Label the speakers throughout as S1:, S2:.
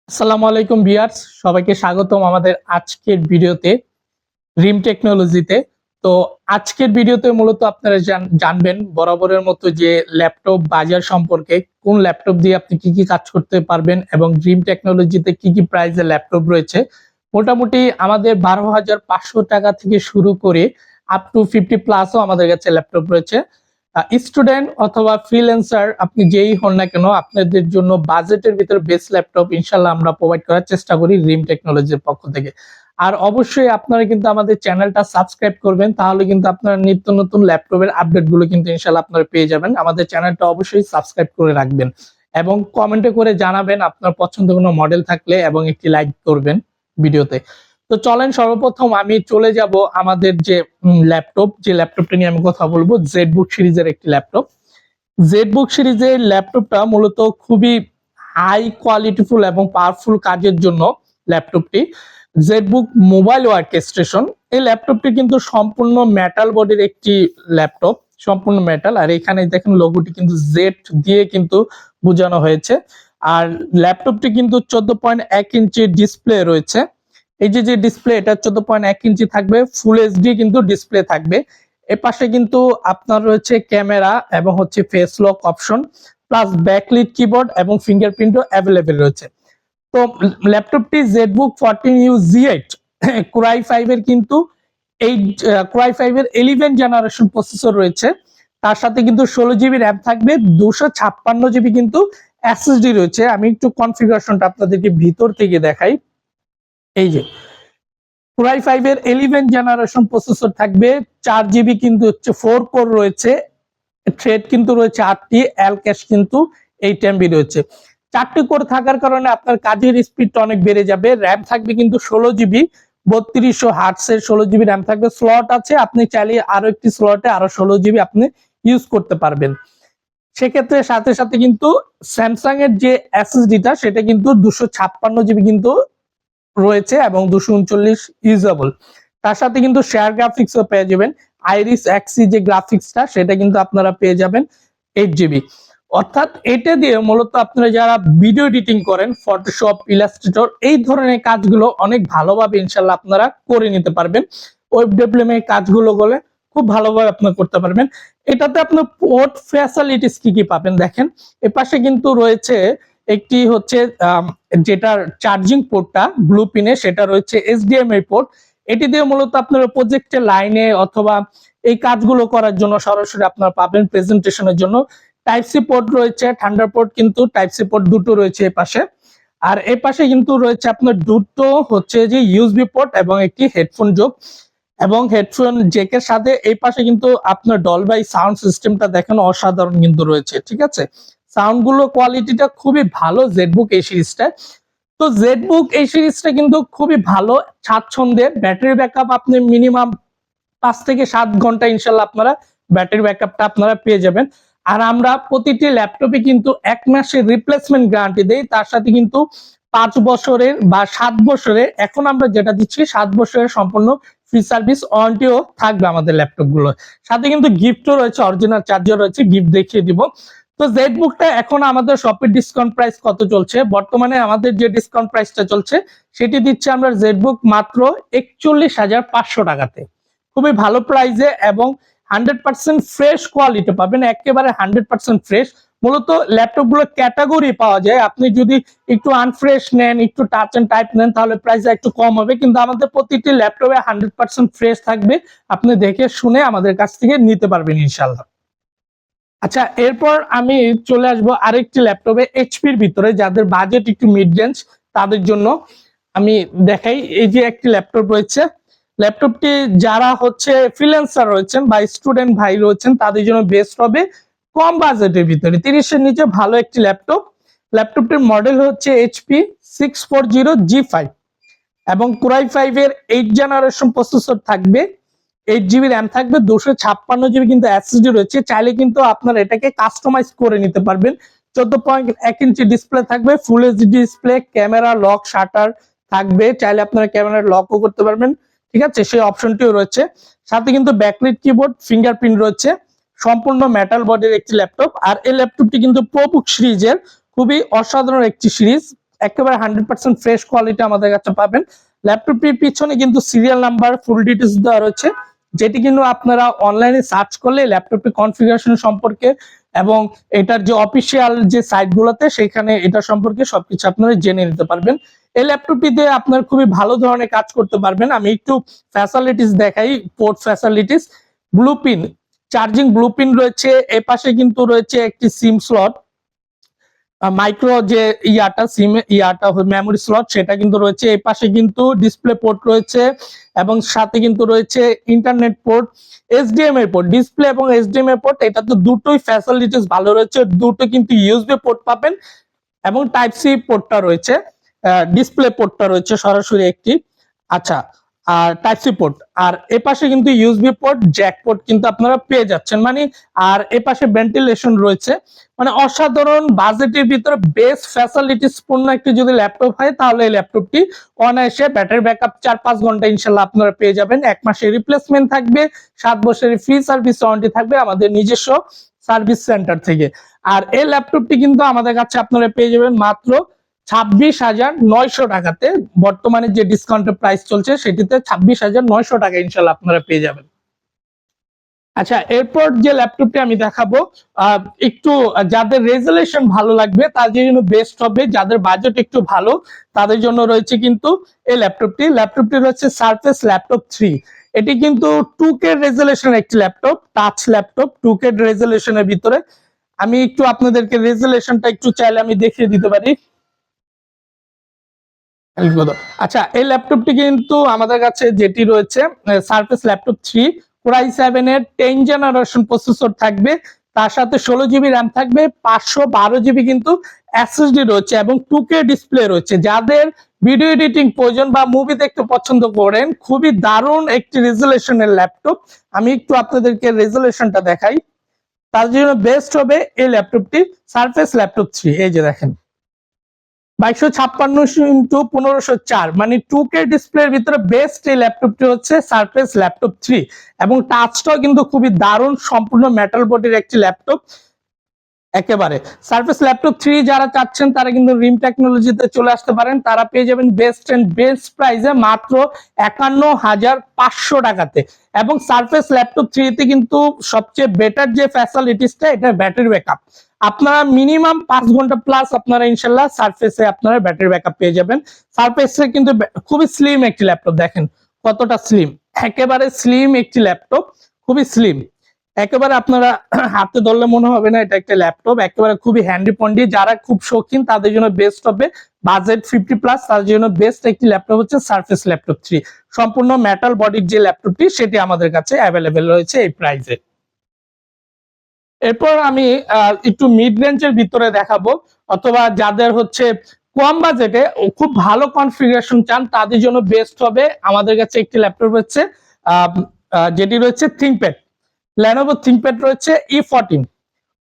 S1: আসসালামু আলাইকুম ভিউয়ার্স, সবাইকে স্বাগতম আমাদের আজকের ভিডিওতে রিম টেকনোলজিতে। তো আজকের ভিডিওতে মূলত আপনারা জানবেন বরাবরের মতো যে ল্যাপটপ বাজার সম্পর্কে, কোন ল্যাপটপ দিয়ে আপনি কি কি কাজ করতে পারবেন এবং রিম টেকনোলজিতে কি কি প্রাইসের ল্যাপটপ রয়েছে। মোটামুটি আমাদের 12,500 টাকা থেকে শুরু করে আপ টু 50+ আমাদের কাছে ল্যাপটপ রয়েছে। স্টুডেন্ট অথবা ফ্রিল্যান্সার আপনি যেই হন না কেন, আপনাদের জন্য বাজেটের ভিতরে বেস্ট ল্যাপটপ ইনশাল্লাহ আমরা প্রোভাইড করার চেষ্টা করি রিম টেকনোলজির পক্ষ থেকে। আর অবশ্যই আপনারা কিন্তু আমাদের চ্যানেলটা সাবস্ক্রাইব করবেন, তাহলে কিন্তু আপনারা নিত্য নতুন ল্যাপটপের আপডেট গুলো কিন্তু ইনশাল্লাহ আপনারা পেয়ে যাবেন। আমাদের চ্যানেলটা অবশ্যই সাবস্ক্রাইব করে রাখবেন এবং কমেন্টে করে জানাবেন আপনার পছন্দের কোনো মডেল থাকলে এবং একটি লাইক করবেন ভিডিওতে। তো চলেন সর্বপ্রথম আমি চলে যাব আমাদের যে ল্যাপটপটা নিয়ে আমি কথা বলবো, জেডবুক সিরিজের একটি ল্যাপটপ। জেডবুক সিরিজের ল্যাপটপটা মূলত খুবই হাই কোয়ালিটিফুল এবং পাওয়ারফুল কাজের জন্য ল্যাপটপটি। জেডবুক মোবাইল ওয়ার্কস্টেশন, এই ল্যাপটপটি কিন্তু সম্পূর্ণ মেটাল বডির একটি ল্যাপটপ, সম্পূর্ণ মেটাল। আর এখানে দেখেন লোগোটি কিন্তু জেড দিয়ে কিন্তু বোঝানো হয়েছে। আর ল্যাপটপটি কিন্তু 14.1 ইঞ্চি ডিসপ্লে রয়েছে। এই যে ডিসপ্লে, এটা 14.1 ইঞ্চি থাকবে, ফুল এইচডি কিন্তু ডিসপ্লে থাকবে। এর পাশে কিন্তু আপনার রয়েছে ক্যামেরা এবং হচ্ছে face lock option, plus backlit keyboard এবং ফিঙ্গারপ্রিন্টও অ্যাভেলেবেল রয়েছে। তো ল্যাপটপটি জেডবুক 14U Z8 কোরাই 5 এর কিন্তু কোরাই 5 এর 11 জেনারেশন প্রসেসর রয়েছে। তার সাথে কিন্তু 16 GB র্যাম থাকবে, 256 GB কিন্তু এসএসডি রয়েছে। আমি একটু কনফিগারেশনটা আপনাদেরকে ভিতর থেকে দেখাই। এই যে কোরাই 5 এর 11 জেনারেশন প্রসেসর থাকবে, 4 GB কিন্তু হচ্ছে 4 কোর রয়েছে, থ্রেড কিন্তু রয়েছে 8টি, এল ক্যাশ কিন্তু 8 MB রয়েছে। 4টি কোর থাকার কারণে আপনার কাজের স্পিডটা অনেক বেড়ে যাবে। র্যাম থাকবে কিন্তু 16 GB, 3200 হার্টসের 16 GB র্যাম থাকবে। স্লট আছে, আপনি চাইলে আরো একটি স্লটে আরো 16 GB আপনি ইউজ করতে পারবেন। সেক্ষেত্রে সাথে সাথে কিন্তু স্যামসাং এর যে এসএসডিটা সেটা কিন্তু 256 GB কিন্তু রয়েছে এবং 239 ইউজেবল। তার সাথে কিন্তু শেয়ার গ্রাফিক্সও পেয়ে যাবেন। আইরিস এক্সি যে গ্রাফিক্সটা সেটা কিন্তু আপনারা পেয়ে যাবেন 8 GB। অর্থাৎ এটা দিয়ে মূলত আপনারা যারা ভিডিও এডিটিং করেন, ফটোশপ, ইলাস্ট্রেটর, এই ধরনের কাজগুলো অনেক ভালোভাবে ইনশাল্লাহ আপনারা করে নিতে পারবেন। ওয়েব ডেভেলপমেন্টের কাজগুলো বলে খুব ভালোভাবে আপনারা করতে পারবেন। এটাতে আপনার পোর্ট ফ্যাসিলিটিস কি কি পাবেন দেখেন। এপাশে কিন্তু রয়েছে একটি হচ্ছে যেটার চার্জিং পোর্টটা ব্লু পিনে, সেটা রয়েছে HDMI পোর্ট। এটি দিয়ে মূলত আপনার প্রজেক্টের লাইনে অথবা এই কাজগুলো করার জন্য সরাসরি আপনারা পাবেন প্রেজেন্টেশনের জন্য। টাইপ সি পোর্ট রয়েছে, থান্ডার পোর্ট কিন্তু টাইপ সি পোর্ট দুটো রয়েছে এই পাশে। আর এই পাশে কিন্তু রয়েছে আপনার দুটো হচ্ছে যে ইউএসবি পোর্ট এবং একটি হেডফোন যোগ, এবং হেডফোন জ্যাকের সাথে এই পাশে কিন্তু আপনার ডলবাই সাউন্ড সিস্টেমটা দেখেন অসাধারণ কিন্তু রয়েছে। ঠিক আছে, সাউন্ড গুলো কোয়ালিটিটা খুবই ভালো জেডবুক এই সিরিজটা। তো জেডবুক এই সিরিজটা কিন্তু খুবই ভালো স্বাচ্ছন্দ্যের। ব্যাটারি ব্যাকআপ আপনি মিনিমাম 5 থেকে 7 ঘন্টা ইনশাল্লাহ আপনারা ব্যাটারি ব্যাকআপটা আপনারা পেয়ে যাবেন। আর আমরা প্রতিটি ল্যাপটপে কিন্তু 1 মাসের রিপ্লেসমেন্ট গ্যারান্টি দেই, তার সাথে কিন্তু 5 বছরের বা 7 বছরের, এখন আমরা যেটা দিচ্ছি 7 বছরের সম্পূর্ণ ফ্রি সার্ভিস ওয়ারেন্টিও থাকবে আমাদের ল্যাপটপ গুলো। সাথে কিন্তু গিফটও রয়েছে, অরিজিনাল চার্জার রয়েছে, গিফট দেখিয়ে দিব। তো জেডবুকটা এখন আমাদের শপের ডিসকাউন্ট প্রাইস কত চলছে, বর্তমানে আমাদের যে ডিসকাউন্ট প্রাইসটা চলছে সেটি দিচ্ছে আমরা জেডবুক মাত্র 41,500 টাকাতে, খুবই ভালো প্রাইসে এবং 100% ফ্রেশ কোয়ালিটি পাবেন, একেবারে 100% ফ্রেশ। মূলত ল্যাপটপ গুলো ক্যাটাগরি পাওয়া যায়, আপনি যদি একটু আনফ্রেশ নেন, একটু টাচ এন্ড টাইপ নেন, তাহলে প্রাইসটা একটু কম হবে, কিন্তু আমাদের প্রতিটি ল্যাপটপে 100% ফ্রেশ থাকবে। আপনি দেখে শুনে আমাদের কাছ থেকে নিতে পারবেন ইনশাল্লাহ। আচ্ছা, এরপর আমি চলে আসবো আরেকটি ল্যাপটপে এইচপির ভিতরে, যাদের বাজেট একটু মিড রেঞ্জ তাদের জন্য আমি দেখাই। এই যে একটি ল্যাপটপ রয়েছে, ল্যাপটপটি যারা হচ্ছে ফ্রিল্যান্সার রয়েছেন বা স্টুডেন্ট ভাই রয়েছেন তাদের জন্য বেস্ট হবে, কম বাজেটের ভিতরে 30-এর নিচে ভালো একটি ল্যাপটপ। ল্যাপটপটির মডেল হচ্ছে HP 640G5 এবং কোরাই 5 এর 8 জেনারেশন প্রসেসর থাকবে, 8 GB র্যাম থাকবে, 256 GB কিন্তু এসএসডি রয়েছে। চাইলে কিন্তু আপনারা এটাকে কাস্টমাইজ করে নিতে পারবেন। 14.1 ইঞ্চি ডিসপ্লে থাকবে, full HD display, camera lock shutter থাকবে, চাইলে আপনারা ক্যামেরা লকও করতে পারবেন। ঠিক আছে, সেই অপশনটিও রয়েছে। সাথে কিন্তু ব্যাকলিট কিবোর্ড, ফিঙ্গারপ্রিন্ট রয়েছে, সম্পূর্ণ মেটাল বডির একটি ল্যাপটপ। আর এই ল্যাপটপটি কিন্তু প্রোবুক সিরিজের খুবই অসাধারণ একটি সিরিজ। একেবারে 100% ফ্রেশ কোয়ালিটি আমাদের কাছে পাবেন। ল্যাপটপটির পিছনে কিন্তু সিরিয়াল নাম্বার, ফুল ডিটেলস দেওয়া রয়েছে, যেটি কিন্তু আপনারা অনলাইনে সার্চ করলে ল্যাপটপটি কনফিগারেশন সম্পর্কে এবং এটার যে অফিসিয়াল যে সাইটগুলোতে সেখানে এটা সম্পর্কে সবকিছু আপনারা জেনে নিতে পারবেন। এই ল্যাপটপটি দিয়ে আপনার খুবই ভালো ধরনের কাজ করতে পারবেন। আমি একটু ফ্যাসিলিটিস দেখাই, পোর্ট ফ্যাসিলিটিস, ব্লুপিন, চার্জিং ব্লুপিন রয়েছে, এ পাশে কিন্তু রয়েছে একটি সিম স্লট, মাইক্রো যে সিম মেমোরি স্লট সেটা কিন্তু রয়েছে, এই পাশে কিন্তু ডিসপ্লে পোর্ট রয়েছে এবং সাথে কিন্তু রয়েছে internet port, HDMI port, display এবং এইচডিএমআই পোর্ট, এটা তো দুটোই ফ্যাসিলিটিস ভালো রয়েছে। দুটো কিন্তু ইউএসবি পোর্ট পাবেন এবং টাইপ সি পোর্টটা রয়েছে, ডিসপ্লে পোর্টটা রয়েছে সরাসরি একটি, আচ্ছা, আর টাইপ সি পোর্ট, আর এ পাশে কিন্তু ইউএসবি পোর্ট, জ্যাক পোর্ট কিন্তু আপনারা পেয়ে যাচ্ছেন মানে, আর এ পাশে ভেন্টিলেশন রয়েছে। মানে অসাধারণ বাজেটের ভিতরে বেস্ট ফ্যাসিলিটিস পূর্ণ একটি যদি ল্যাপটপ হয় তাহলে এই ল্যাপটপটি অনায়াসে ব্যাটারি ব্যাকআপ 4-5 ঘন্টা ইনশাল্লাহ আপনারা পেয়ে যাবেন। 1 মাসের রিপ্লেসমেন্ট থাকবে, 7 বছরের ফ্রি সার্ভিস ওয়ারেন্টি থাকবে আমাদের নিজস্ব সার্ভিস সেন্টার থেকে। আর এই ল্যাপটপটি কিন্তু আমাদের কাছে আপনারা পেয়ে যাবেন মাত্র 26,900 টাকাতে। বর্তমানে যে ডিসকাউন্টের প্রাইস চলছে সেটিতে 26,900 টাকা ইনশাল্লাহ আপনারা পেয়ে যাবেন। আচ্ছা, এরপর যে ল্যাপটপটি আমি দেখাবো একটু যাদের রেজুলেশন ভালো লাগবে তাদের জন্য বেস্ট হবে, যাদের বাজেট একটু ভালো তাদের জন্য রয়েছে কিন্তু এই ল্যাপটপটি রয়েছে সারফেস ল্যাপটপ 3। এটি কিন্তু 2K রেজুলেশন একটি ল্যাপটপ, টাচ ল্যাপটপ, 2K রেজুলেশনের ভিতরে। আমি একটু আপনাদেরকে রেজুলেশনটা একটু চাইলে আমি দেখিয়ে দিতে পারি। আচ্ছা, এই ল্যাপটপটি কিন্তু আমাদের কাছে যেটি রয়েছে সারফেস ল্যাপটপ 3, Core i7 এর 10 জেনারেশন প্রসেসর থাকবে, তার সাথে 16 জিবি র্যাম থাকবে, 512 জিবি কিন্তু এসএসডি রয়েছে এবং 2K ডিসপ্লে রয়েছে। যাদের ভিডিও এডিটিং প্রয়োজন বা মুভি দেখতে পছন্দ করেন, খুবই দারুণ একটি রেজুলেশনের ল্যাপটপ। আমি একটু আপনাদেরকে রেজুলেশনটা দেখাই, তার জন্য বেস্ট হবে এই ল্যাপটপটি সারফেস ল্যাপটপ 3। এই যে দেখেন 2256x1504, মানে 2K ডিসপ্লের ভিতরে বেস্ট এই ল্যাপটপটি হচ্ছে সারফেস ল্যাপটপ 3 এবং টাচটাও কিন্তু খুবই দারুণ, সম্পূর্ণ মেটাল বডির একটি ল্যাপটপ। একেবারে সারফেস ল্যাপটপ 3 যারা চাচ্ছেন তারা কিন্তু রিম টেকনোলজিতে চলে আসতে পারেন, তারা পেয়ে যাবেন বেস্ট প্রাইসে মাত্র 51,500 টাকাতে। এবং সারফেস ল্যাপটপ 3 তে কিন্তু সবচেয়ে বেটার যে ফ্যাসিলিটিসটা, এটা ব্যাটারি ব্যাকআপ। আপনারা মিনিমাম 5 ঘন্টা প্লাস আপনারা ইনশাল্লাহ সারফেসে আপনারা ব্যাটারি ব্যাকআপ পেয়ে যাবেন। সারফেসে কিন্তু খুবই স্লিম একটি ল্যাপটপ, দেখেন কতটা স্লিম, একেবারে স্লিম একটি ল্যাপটপ, খুবই স্লিম, একেবারে আপনারা হাতে ধরলে মনে হবে না এটা একটা ল্যাপটপ, একেবারে খুবই হ্যান্ডি পন্ডি। যারা খুব শৌখিন তাদের জন্য বেস্ট হবে, বাজেট 50+, তাদের জন্য বেস্ট একটি ল্যাপটপ হচ্ছে সারফেস ল্যাপটপ 3। সম্পূর্ণ মেটাল বডির যে ল্যাপটপটি সেটি আমাদের কাছে অ্যাভেলেবেল রয়েছে এই প্রাইসে। এরপর আমি একটু মিড রেঞ্জের ভিতরে দেখাবো, অথবা যাদের হচ্ছে কম বাজেটে খুব ভালো কনফিগারেশন চান তাদের জন্য বেস্ট হবে আমাদের কাছে একটি ল্যাপটপ হচ্ছে যেটি রয়েছে থিংকপ্যাড, Lenovo ThinkPad রয়েছে E14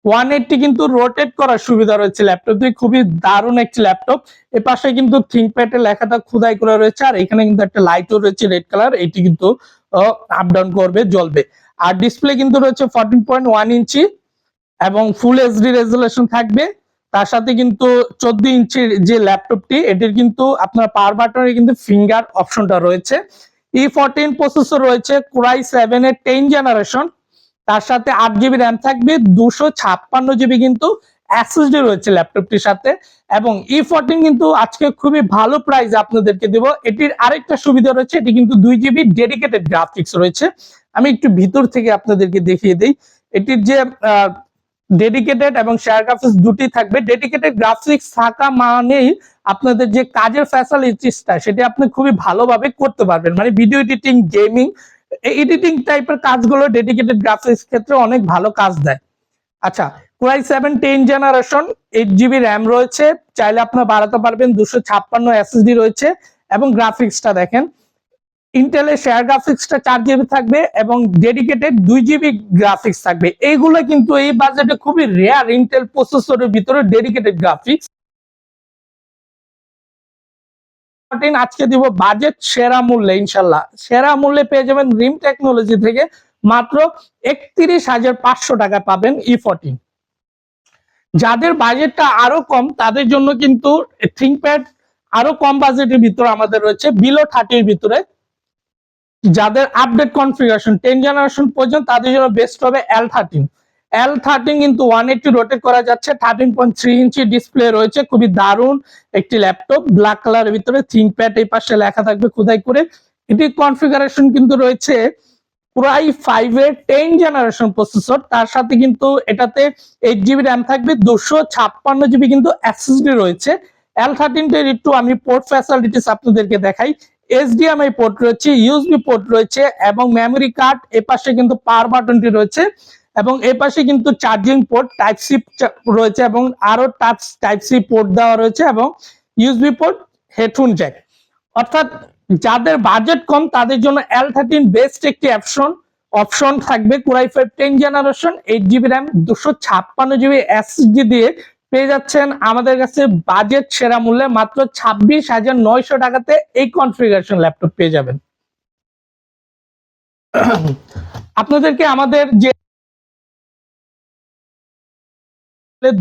S1: 180, কিন্তু রোটেট করার সুবিধা রয়েছে ল্যাপটপটি, খুবই দারুণ একটি ল্যাপটপ। এর পাশে কিন্তু ThinkPad এর লেখাটা খোদাই করা রয়েছে, আর এখানে কিন্তু একটা লাইটও রয়েছে রেড কালার, এটি কিন্তু আপ ডাউন করবে, জ্বলবে। আর ডিসপ্লে কিন্তু রয়েছে 14.1 ইঞ্চি এবং ফুল এইচডি রেজুলেশন থাকবে। তার সাথে কিন্তু 14 ইঞ্চির যে ল্যাপটপটি, এটির কিন্তু আপনার পাওয়ার বাটনের কিন্তু ফিঙ্গার অপশনটা রয়েছে। E14 প্রসেসর রয়েছে, Core i7 এর 10 জেনারেশন, তার সাথে 8 জিবি র্যাম থাকবে, 256 জিবি কিন্তু এসএসডি রয়েছে ল্যাপটপটির সাথে। এবং E14 কিন্তু আজকে খুবই ভালো প্রাইস আপনাদেরকে দেব। এটির আরেকটা সুবিধা রয়েছে, এটি কিন্তু 2 জিবি ডেডিকেটেড গ্রাফিক্স রয়েছে। আমি একটু ভিতর থেকে আপনাদেরকে দেখিয়ে দিই, এটির যে ডেডিকেটেড এবং শেয়ার গ্রাফিক্স দুটি থাকবে। ডেডিকেটেড গ্রাফিক্স থাকা মানেই আপনাদের যে কাজের ফ্যাসিলিটিসটা সেটা আপনি খুবই ভালোভাবে করতে পারবেন, মানে ভিডিও এডিটিং, গেমিং, এডিটিং টাইপের কাজগুলো ডেডিকেটেড গ্রাফিক্স ক্ষেত্রে অনেক ভালো কাজ দেয়। আচ্ছা, Core i7 10 generation, 8 GB RAM রয়েছে, চাইলে আপনারা বাড়াতে পারবেন, 256 এসএসডি রয়েছে। এবং গ্রাফিক্সটা দেখেন, ইন্টেলের শেয়ার গ্রাফিক্সটা 4 জিবি থাকবে এবং ডেডিকেটেড 2 জিবি গ্রাফিক্স থাকবে। এইগুলো কিন্তু এই বাজেটে খুবই রেয়ার ইন্টেল প্রসেসরের ভিতরে ডেডিকেটেড গ্রাফিক্স। আজকে দিব বাজেট সেরা মূল্যে, ইনশাল্লাহ সেরা মূল্যে পেয়ে যাবেন রিম টেকনোলজি থেকে, মাত্র 31,500 টাকা পাবেন E14। যাদের বাজেটটা আরো কম তাদের জন্য কিন্তু থিংকপ্যাড আরো কম বাজেটের ভিতরে আমাদের রয়েছে বিলো 30 এর ভিতরে। যাদের আপডেট কনফিগারেশন 10 জেনারেশন পর্যন্ত তাদের জন্য বেস্ট হবে L13 কিন্তু 180 রোটেট করা যাচ্ছে, 13.3 ইঞ্চি ডিসপ্লে রয়েছে, খুবই দারুণ একটি ল্যাপটপ, ব্ল্যাক কালারের ভিতরে থিংকপ্যাড এই পাশে লেখা থাকবে খোদাই করে। এটি কনফিগারেশন কিন্তু রয়েছে প্রায় 5 এর 10 জেনারেশন প্রসেসর, তার সাথে কিন্তু এটাতে 8 জিবি র্যাম থাকবে, 256 জিবি কিন্তু এসএসডি রয়েছে। L13 এর একটু আমি পোর্ট ফ্যাসিলিটিস আপনাদেরকে দেখাই। এইচডিএমআই পোর্ট রয়েছে, ইউএসবি পোর্ট রয়েছে এবং মেমোরি কার্ড, এপাশে কিন্তু পাওয়ার বাটনটি রয়েছে এবং এপাশে কিন্তু চার্জিং পোর্ট টাইপ সি রয়েছে এবং আরো টাইপ সি পোর্ট দেওয়া রয়েছে এবং ইউএসবি পোর্ট, হেডফোন জ্যাক। অর্থাৎ যাদের বাজেট কম তাদের জন্য L13 বেস্ট একটি অপশন থাকবে। Core i5 10 generation, 8 GB RAM, 256 GB SSD দিয়ে পেয়ে যাচ্ছেন আমাদের কাছে বাজেট সেরা মূল্যে মাত্র 26,900 টাকাতে এই কনফিগারেশন ল্যাপটপ পেয়ে যাবেন। আপনাদেরকে আমাদের যে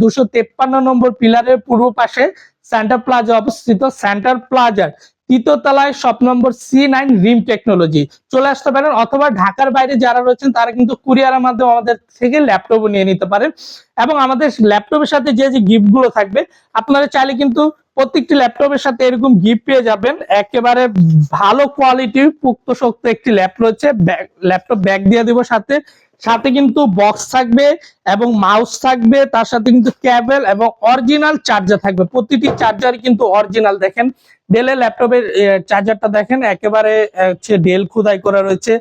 S1: 253 নম্বর পিলারের পূর্ব পাশে সেন্টার প্লাজা অবস্থিত, সেন্টার প্লাজার 3য় তলায় শপ নম্বর C9 রিম টেকনোলজি চলে আসতে পারেন, অথবা ঢাকার বাইরে যারা রয়েছেন তারা কিন্তু কুরিয়ারের মাধ্যমে আমাদের থেকে ল্যাপটপ নিয়ে নিতে পারেন। এবং আমাদের ল্যাপটপের সাথে যে যে গিফট গুলো থাকবে আপনারা চাইলে কিন্তু প্রত্যেকটি ল্যাপটপের সাথে এরকম গিফট পেয়ে যাবেন। একেবারে ভালো কোয়ালিটির পুক্ত শক্ত একটি ল্যাপটপ রয়েছে, ল্যাপটপ ব্যাগ দিয়ে দিব সাথে, সাথে কিন্তু বক্স থাকবে এবং মাউস থাকবে, তার সাথে কিন্তু কেবল এবং অরিজিনাল চার্জার থাকবে। প্রতিটি চার্জারই কিন্তু অরিজিনাল। দেখেন ডেলের ল্যাপটপের চার্জারটা দেখেন, একেবারে ডেল খোদাই করা রয়েছে,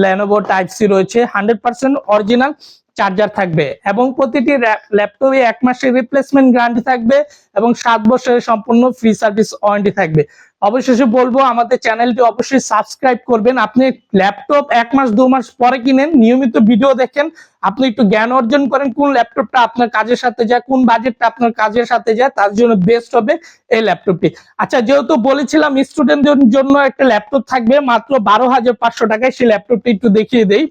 S1: লেনোভো টাইপ সি রয়েছে, 100% অরিজিনাল চার্জার থাকবে এবং প্রতিটি ল্যাপটপে 1 মাসের রিপ্লেসমেন্ট গ্যারান্টি থাকবে এবং 7 বছরের সম্পূর্ণ ফ্রি সার্ভিস ওয়ারেন্টি থাকবে। অবশেষে বলবো আমাদের চ্যানেলটি অবশ্যই সাবস্ক্রাইব করবেন। আপনি ল্যাপটপ 1 মাস 2 মাস পরে কিনেন, নিয়মিত ভিডিও দেখেন, আপনি একটু জ্ঞান অর্জন করেন কোন ল্যাপটপটা আপনার কাজের সাথে যায়, কোন বাজেটটা আপনার কাজের সাথে যায়, তার জন্য বেস্ট হবে এই ল্যাপটপটি। আচ্ছা, যেহেতু বলেছিলাম স্টুডেন্টদের জন্য একটা ল্যাপটপ থাকবে মাত্র 12,500 টাকায়, সেই ল্যাপটপটি একটু দেখিয়ে দেই।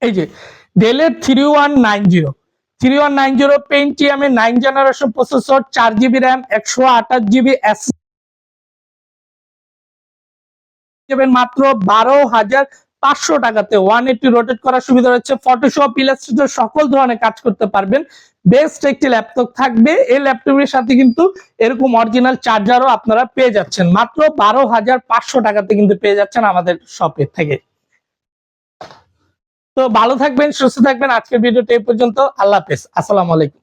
S1: এই যে ডেলের 3190 পেন্টিয়াম এর 9 generation processor, 4 GB RAM, 128 GB মাত্র 12,500 টাকাতে। 180 রোটেট করার সুবিধা রয়েছে, ফটোশপ ইলাস্ট্রেটর সকল ধরনের কাজ করতে পারবেন। বেস্ট একটি ল্যাপটপ থাকবে। এই ল্যাপটপের সাথে কিন্তু এরকম অরিজিনাল চার্জারও আপনারা পেয়ে যাচ্ছেন মাত্র 12,500 টাকাতে কিন্তু পেয়ে যাচ্ছেন আমাদের শপে থেকে। তো ভালো থাকবেন, সুস্থ থাকবেন। আজকের ভিডিওটা এই পর্যন্ত। আল্লাহ হাফেজ, আসসালামু আলাইকুম।